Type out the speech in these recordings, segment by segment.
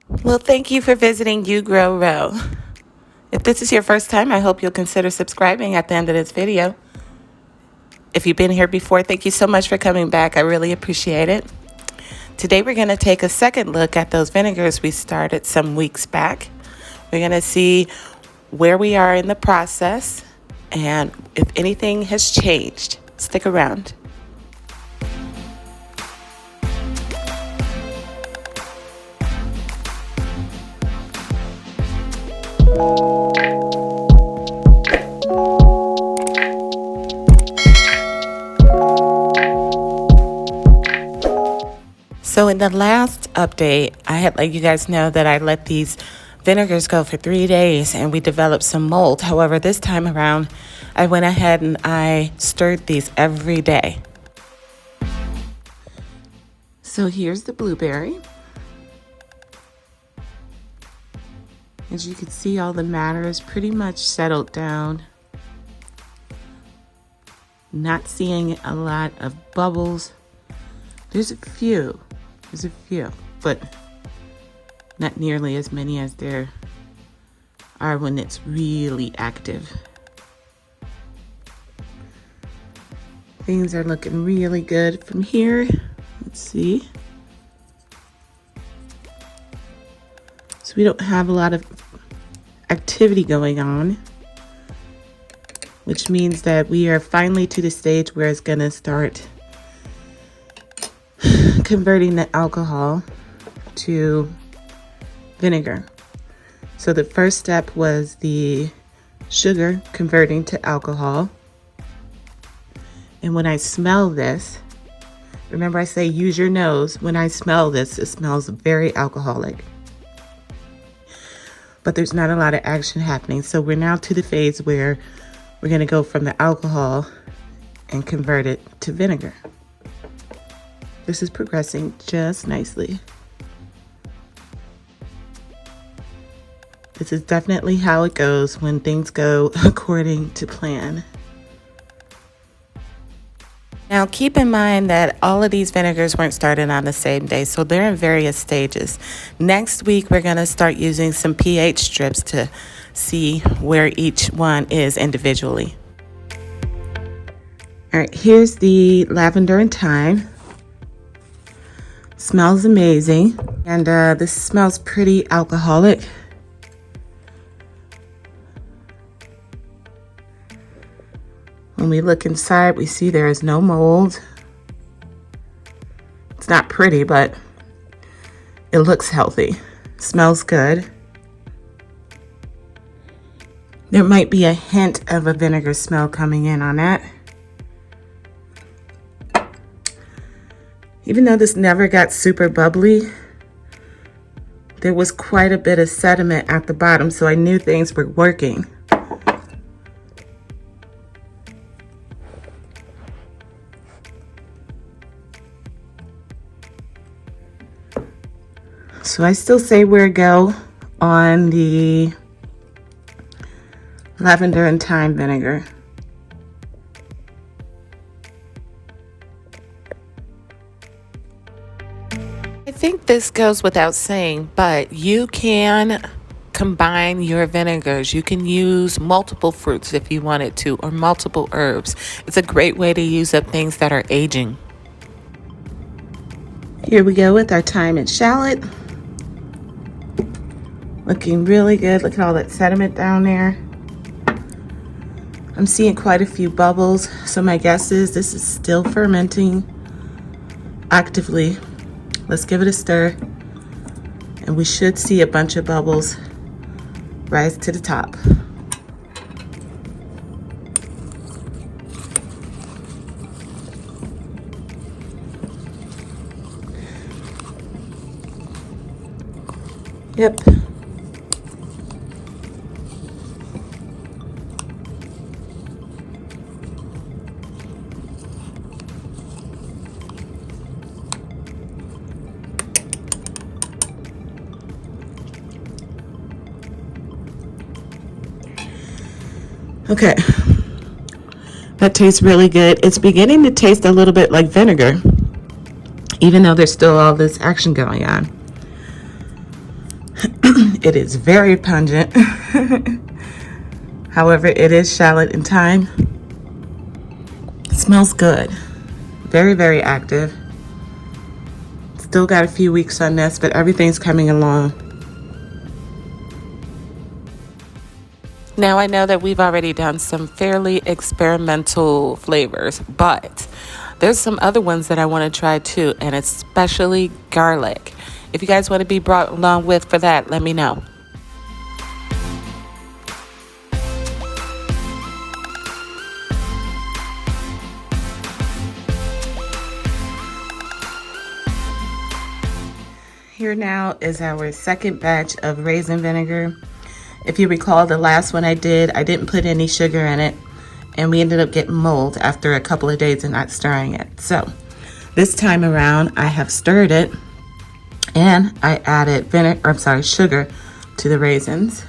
Well, thank you for visiting You Grow Row. If this is your first time, I hope you'll consider subscribing at the end of this video. If you've been here before, thank you so much for coming back. I really appreciate it. Today we're going to take a second look at those vinegars we started some weeks back. We're going to see where we are in the process and if anything has changed. Stick around. So in the last update, I had let you guys know that I let these vinegars go for 3 days and we developed some mold. However, this time around, I went ahead and I stirred these every day. So here's the blueberry. As you can see, all the matter is pretty much settled down. Not seeing a lot of bubbles. There's a few, but not nearly as many as there are when it's really active. Things are looking really good from here. Let's see. So we don't have a lot of activity going on, which means that we are finally to the stage where it's gonna start converting the alcohol to vinegar. So the first step was the sugar converting to alcohol. And when I smell this, remember I say use your nose. When I smell this, it smells very alcoholic. But there's not a lot of action happening. So we're now to the phase where we're gonna go from the alcohol and convert it to vinegar. This is progressing just nicely. This is definitely how it goes when things go according to plan. Now keep in mind that all of these vinegars weren't started on the same day, so they're in various stages. Next week, we're gonna start using some pH strips to see where each one is individually. All right, here's the lavender and thyme. Smells amazing, and this smells pretty alcoholic. When we look inside, we see there is no mold. It's not pretty, but it looks healthy. Smells good. There might be a hint of a vinegar smell coming in on that. Even though this never got super bubbly, there was quite a bit of sediment at the bottom, so I knew things were working. So I still say we're a go on the lavender and thyme vinegar. I think this goes without saying, but you can combine your vinegars. You can use multiple fruits if you wanted to, or multiple herbs. It's a great way to use up things that are aging. Here we go with our thyme and shallot. Looking really good. Look at all that sediment down there. I'm seeing quite a few bubbles, so my guess is this is still fermenting actively. Let's give it a stir, and we should see a bunch of bubbles rise to the top. Yep. Okay, that tastes really good. It's beginning to taste a little bit like vinegar, even though there's still all this action going on. It is very pungent. However, it is shallot and thyme. It smells good. Very, very active. Still got a few weeks on this, but everything's coming along. Now I know that we've already done some fairly experimental flavors, but there's some other ones that I want to try too, and especially garlic. If you guys want to be brought along with for that, let me know. Here now is our second batch of raisin vinegar. If you recall, the last one I didn't put any sugar in it, and we ended up getting mold after a couple of days of not stirring it. So this time around, I have stirred it, and I added sugar to the raisins.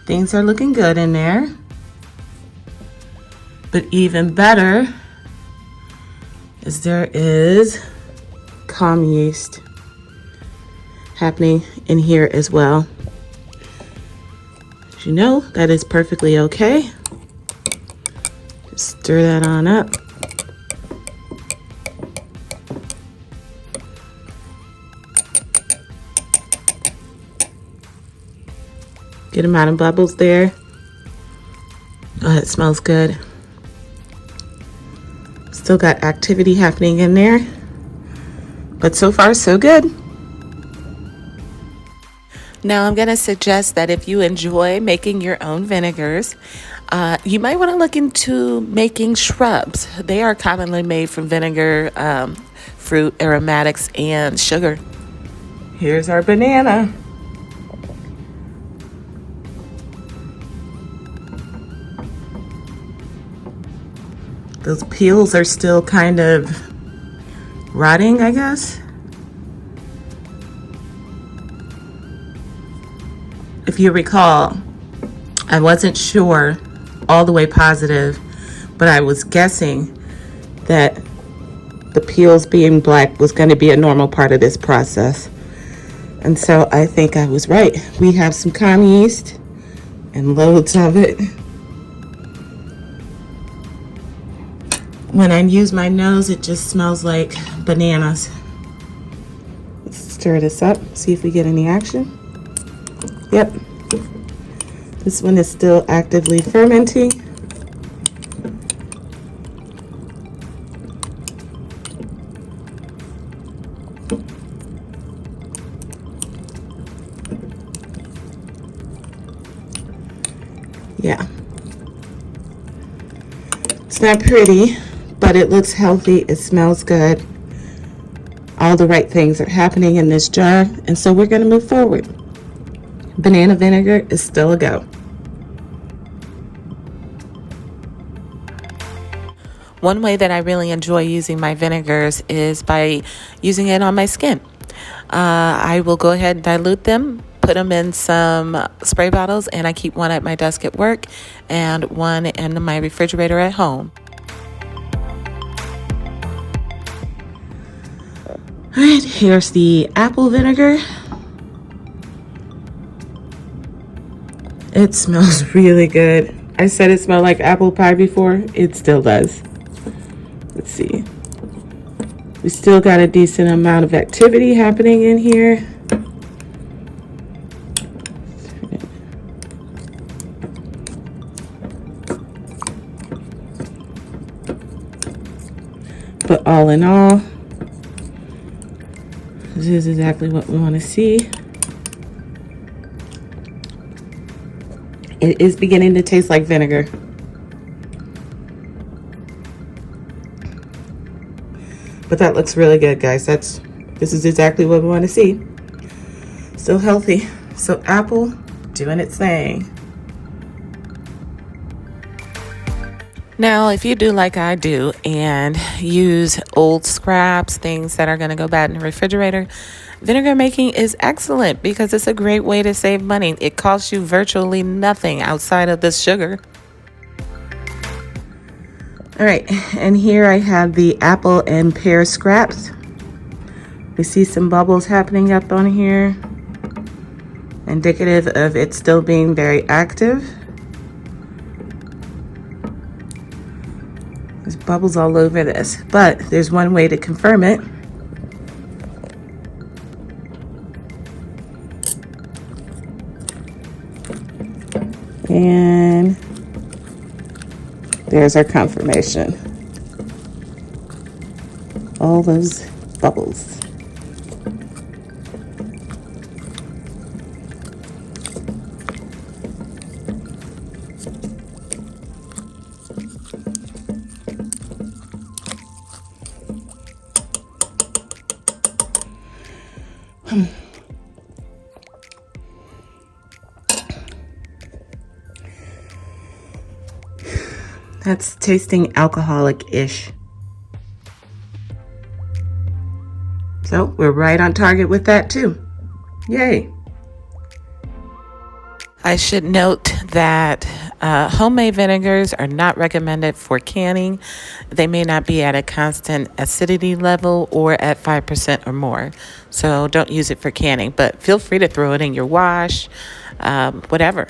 Things are looking good in there, but even better is there is calm yeast happening in here as well. As you know, that is perfectly okay. Just stir that on up. Get them out of bubbles there. Oh, it smells good. Still got activity happening in there, but so far so good. Now I'm going to suggest that if you enjoy making your own vinegars, you might want to look into making shrubs. They are commonly made from vinegar, fruit, aromatics, and sugar. Here's our banana. Those peels are still kind of rotting, I guess. If you recall, I wasn't sure all the way positive, but I was guessing that the peels being black was going to be a normal part of this process. And so I think I was right. We have some calm yeast and loads of it. When I use my nose, it just smells like bananas. Let's stir this up, see if we get any action. Yep. This one is still actively fermenting. Yeah. It's not pretty, but it looks healthy. It smells good. All the right things are happening in this jar, and so we're going to move forward. Banana vinegar is still a go. One way that I really enjoy using my vinegars is by using it on my skin. I will go ahead and dilute them, put them in some spray bottles, and I keep one at my desk at work and one in my refrigerator at home. All right, here's the apple vinegar. It smells really good. I said it smelled like apple pie before. It still does. Let's see. We still got a decent amount of activity happening in here. But all in all, this is exactly what we want to see. It is beginning to taste like vinegar. But that looks really good, guys. This is exactly what we want to see. Still healthy. So apple doing its thing. Now, if you do like I do and use old scraps, things that are going to go bad in the refrigerator, vinegar making is excellent because it's a great way to save money. It costs you virtually nothing outside of the sugar. All right, and here I have the apple and pear scraps. We see some bubbles happening up on here, indicative of it still being very active. There's bubbles all over this, but there's one way to confirm it. And there's our confirmation. All those bubbles. That's tasting alcoholic-ish. So we're right on target with that too. Yay. I should note that homemade vinegars are not recommended for canning. They may not be at a constant acidity level or at 5% or more. So don't use it for canning, but feel free to throw it in your wash, whatever.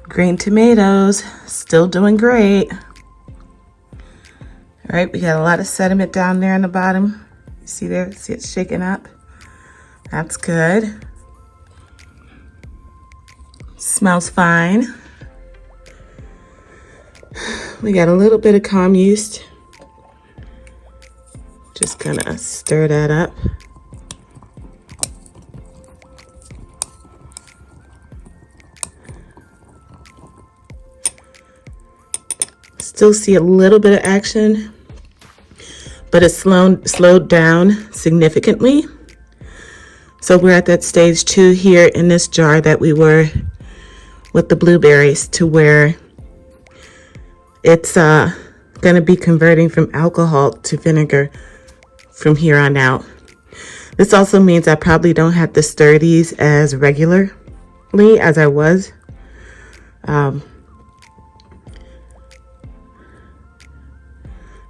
Green tomatoes, still doing great. All right, we got a lot of sediment down there in the bottom. You see there? See it shaking up? That's good. Smells fine. We got a little bit of calm yeast. Just gonna stir that up. Still see a little bit of action, but it's slowed down significantly. So we're at that stage 2 here in this jar that we were with the blueberries, to where it's going to be converting from alcohol to vinegar from here on out. This also means I probably don't have to stir these as regularly as I was.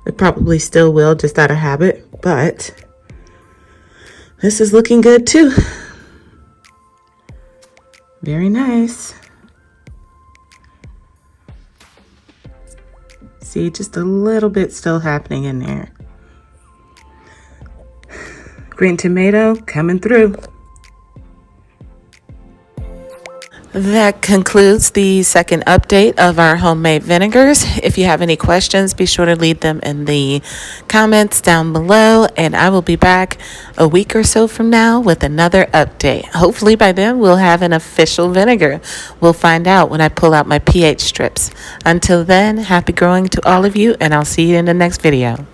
It probably still will, just out of habit, but this is looking good too. Very nice. See, just a little bit still happening in there. Green tomato coming through. That concludes the second update of our homemade vinegars. If you have any questions, be sure to leave them in the comments down below, and I will be back a week or so from now with another update. Hopefully by then we'll have an official vinegar. We'll find out when I pull out my pH strips. Until then, happy growing to all of you, and I'll see you in the next video.